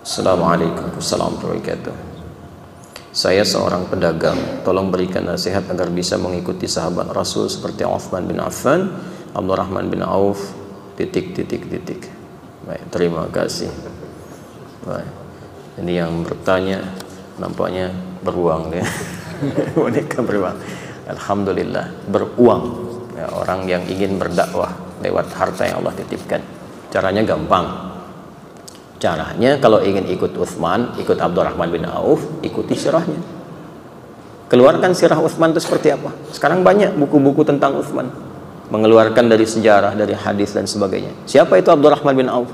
Assalamualaikum warahmatullahi wabarakatuh. Saya seorang pedagang, tolong berikan nasihat agar bisa mengikuti sahabat Rasul seperti Uthman bin Affan, Abdurrahman bin Auf, ... Baik, terima kasih. Baik. Ini yang bertanya nampaknya beruang ya. Boneka beruang. Alhamdulillah, beruang. Ya, orang yang ingin berdakwah lewat harta yang Allah titipkan. Caranya gampang. Caranya kalau ingin ikut Uthman, ikut Abdurrahman bin Auf, ikuti sirahnya. Keluarkan sirah Uthman itu seperti apa. Sekarang banyak buku-buku tentang Uthman, mengeluarkan dari sejarah, dari hadis dan sebagainya. Siapa itu Abdurrahman bin Auf?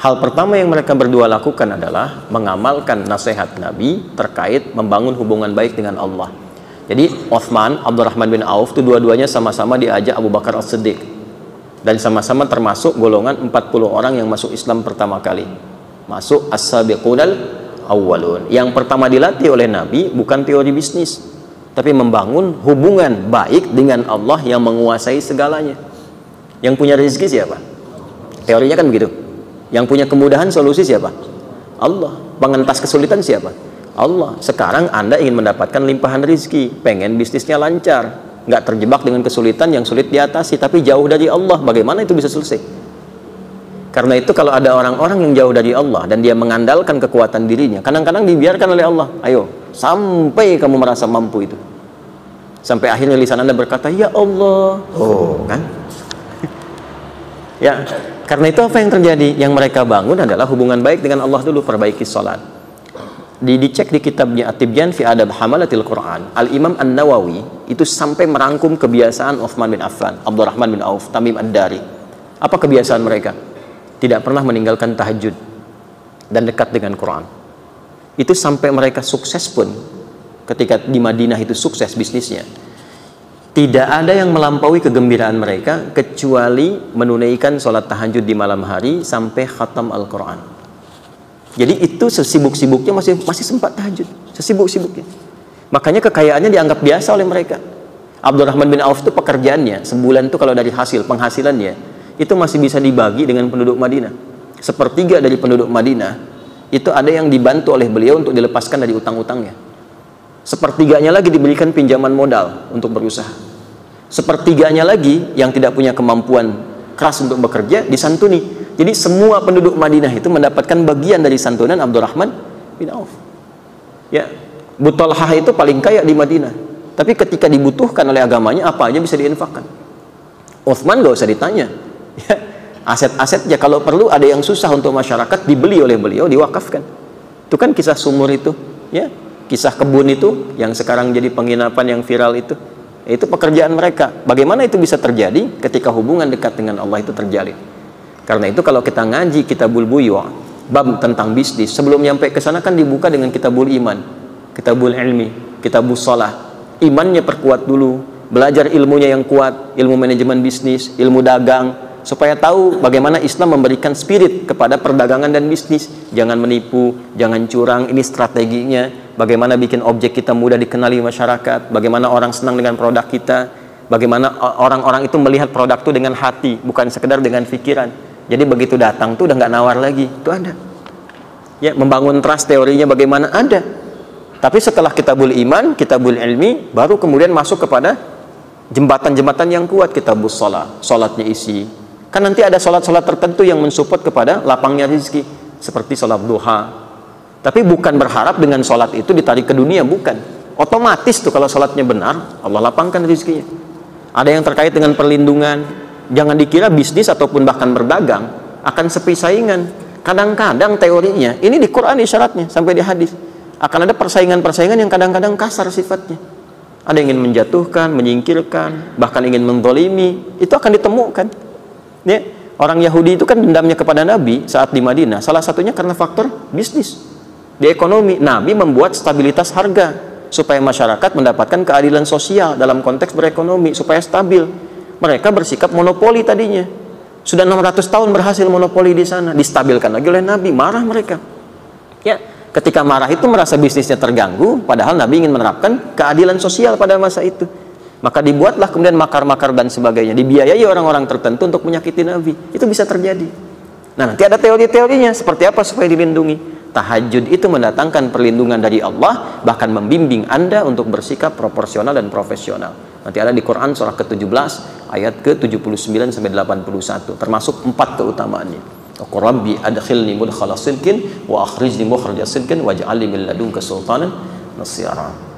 Hal pertama yang mereka berdua lakukan adalah mengamalkan nasihat Nabi terkait membangun hubungan baik dengan Allah. Jadi Uthman, Abdurrahman bin Auf itu dua-duanya sama-sama diajak Abu Bakar As-Siddiq, dan sama-sama termasuk golongan 40 orang yang masuk Islam pertama kali, masuk as-sabiqunal awwalun. Yang pertama dilatih oleh Nabi bukan teori bisnis, tapi membangun hubungan baik dengan Allah yang menguasai segalanya. Yang punya rezeki siapa? Teorinya kan begitu. Yang punya kemudahan solusi siapa? Allah. Pengentas kesulitan siapa? Allah. Sekarang Anda ingin mendapatkan limpahan rezeki, pengen bisnisnya lancar, nggak terjebak dengan kesulitan yang sulit diatasi, tapi jauh dari Allah, bagaimana itu bisa selesai? Karena itu kalau ada orang-orang yang jauh dari Allah dan dia mengandalkan kekuatan dirinya, kadang-kadang dibiarkan oleh Allah, ayo sampai kamu merasa mampu itu, sampai akhirnya lisan Anda berkata ya Allah, oh kan. Ya, karena itu apa yang terjadi? Yang mereka bangun adalah hubungan baik dengan Allah dulu. Perbaiki salat. Dicek di kitabnya At-Tibyan fi Adab Hamalatil Quran, Al-Imam An-Nawawi itu sampai merangkum kebiasaan Uthman bin Affan, Abdurrahman bin Auf, Tamim Ad-Dari. Apa kebiasaan mereka? Tidak pernah meninggalkan tahajud dan dekat dengan Quran. Itu sampai mereka sukses pun, ketika di Madinah itu sukses bisnisnya, tidak ada yang melampaui kegembiraan mereka kecuali menunaikan sholat tahajud di malam hari sampai khatam Al-Quran. Jadi itu sesibuk-sibuknya masih sempat tahajud, sesibuk-sibuknya. Makanya kekayaannya dianggap biasa oleh mereka. Abdurrahman bin Auf itu pekerjaannya sebulan itu kalau dari hasil penghasilannya itu masih bisa dibagi dengan penduduk Madinah. Sepertiga dari penduduk Madinah itu ada yang dibantu oleh beliau untuk dilepaskan dari utang-utangnya. Sepertiganya lagi diberikan pinjaman modal untuk berusaha. Sepertiganya lagi yang tidak punya kemampuan keras untuk bekerja disantuni. Jadi semua penduduk Madinah itu mendapatkan bagian dari santunan Abdurrahman bin Auf. Ya, Abu Talhah itu paling kaya di Madinah, tapi ketika dibutuhkan oleh agamanya apa aja bisa diinfakkan. Uthman gak usah ditanya. Ya, aset-asetnya kalau perlu ada yang susah untuk masyarakat dibeli oleh beliau, diwakafkan. Itu kan kisah sumur itu, ya, kisah kebun itu yang sekarang jadi penginapan yang viral itu. Itu pekerjaan mereka. Bagaimana itu bisa terjadi ketika hubungan dekat dengan Allah itu terjalin? Karena itu kalau kita ngaji Kitabul Buyu', bab tentang bisnis, sebelum nyampe ke sana kan dibuka dengan Kitabul Iman, Kitabul Ilmi, Kitabul Shalah. Imannya perkuat dulu, belajar ilmunya yang kuat, ilmu manajemen bisnis, ilmu dagang, supaya tahu bagaimana Islam memberikan spirit kepada perdagangan dan bisnis. Jangan menipu, jangan curang, ini strateginya. Bagaimana bikin objek kita mudah dikenali masyarakat, bagaimana orang senang dengan produk kita, bagaimana orang-orang itu melihat produk itu dengan hati, bukan sekedar dengan pikiran. Jadi begitu datang tuh udah nggak nawar lagi, itu ada. Ya, membangun trust teorinya bagaimana ada. Tapi setelah Kitabul Iman, Kitabul Ilmi, baru kemudian masuk kepada jembatan-jembatan yang kuat. Kitabul Shalah, sholatnya isi. Kan nanti ada sholat-sholat tertentu yang mensupport kepada lapangnya rezeki, seperti sholat duha. Tapi bukan berharap dengan sholat itu ditarik ke dunia, bukan. Otomatis tuh kalau sholatnya benar, Allah lapangkan rezekinya. Ada yang terkait dengan perlindungan. Jangan dikira bisnis ataupun bahkan berdagang akan sepi saingan. Kadang-kadang teorinya, ini di Quran isyaratnya sampai di hadis, akan ada persaingan-persaingan yang kadang-kadang kasar sifatnya. Ada yang ingin menjatuhkan, menyingkirkan, bahkan ingin menzalimi. Itu akan ditemukan. Ya, orang Yahudi itu kan dendamnya kepada Nabi saat di Madinah. Salah satunya karena faktor bisnis. Di ekonomi, Nabi membuat stabilitas harga supaya masyarakat mendapatkan keadilan sosial dalam konteks berekonomi, supaya stabil. Mereka bersikap monopoli tadinya. Sudah 600 tahun berhasil monopoli di sana. Distabilkan lagi oleh Nabi, marah mereka. Ya, ketika marah itu merasa bisnisnya terganggu, padahal Nabi ingin menerapkan keadilan sosial pada masa itu. Maka dibuatlah kemudian makar-makar dan sebagainya. Dibiayai orang-orang tertentu untuk menyakiti Nabi. Itu bisa terjadi. Nah, nanti ada teori-teorinya seperti apa supaya dilindungi. Tahajud itu mendatangkan perlindungan dari Allah, bahkan membimbing Anda untuk bersikap proporsional dan profesional. Nanti ada di Quran surah ke-17 ayat ke-79 sampai 81, termasuk 4 keutamaannya. Rabbi adkhilni mudkhala sidqin wa akhrijni mukhraja sidqin waj'alni min ladunka sultanan nasira.